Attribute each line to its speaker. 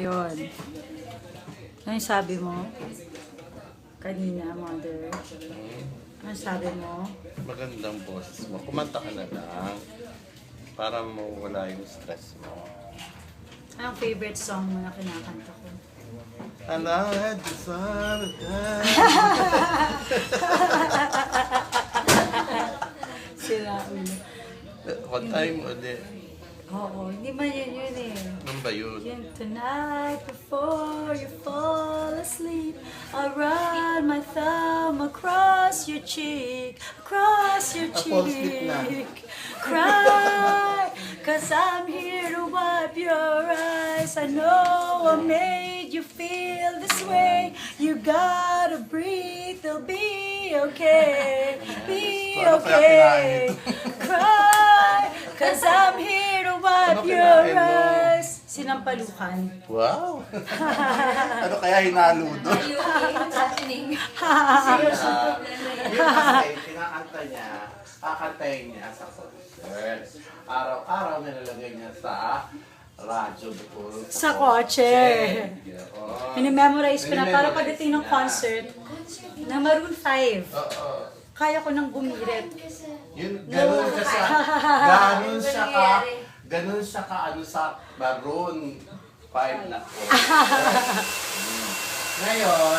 Speaker 1: Yun. Ano yung sabi mo? Kanina, mother. Ano sabi mo?
Speaker 2: Magandang boses mo. Kumanta ka na lang. Para mawala yung stress mo.
Speaker 1: Anong favorite song mo na kinakanta ko?
Speaker 2: And I had the sun again.
Speaker 1: Sila ulo.
Speaker 2: What time ulit?
Speaker 1: Oo, hindi man yun eh.
Speaker 2: Ano ba yun?
Speaker 1: Yung tonight before you fall asleep, I run my thumb across your cheek, across your
Speaker 2: fall asleep na.
Speaker 1: cheek. Cry, cause I'm here to wipe your eyes. I know I made you feel this way. You gotta breathe, it'll be okay. Be
Speaker 2: Paano kaya
Speaker 1: okay.
Speaker 2: kinain?
Speaker 1: Cry, cause I'm here to wipe
Speaker 2: Ano
Speaker 1: your
Speaker 2: kinain mo?
Speaker 1: eyes. Sinampalukan.
Speaker 2: Wow! Ano kaya hinalo doon?
Speaker 3: happening.
Speaker 2: Yun kasi, kinakanta niya, kakantayin niya sa concert. Araw-araw nilalagay niya sa radyo.
Speaker 1: Sa kotse.
Speaker 2: Yun.
Speaker 1: Minimemorize ko na para
Speaker 2: Minimemorize
Speaker 1: pagdating ng
Speaker 2: niya.
Speaker 1: concert ng Maroon 5.
Speaker 2: Oo.
Speaker 1: Kaya ko nang bumirit.
Speaker 2: Yun, ganun ka sa, ganun siya ka, ano sa Maroon 5 na. Ngayon,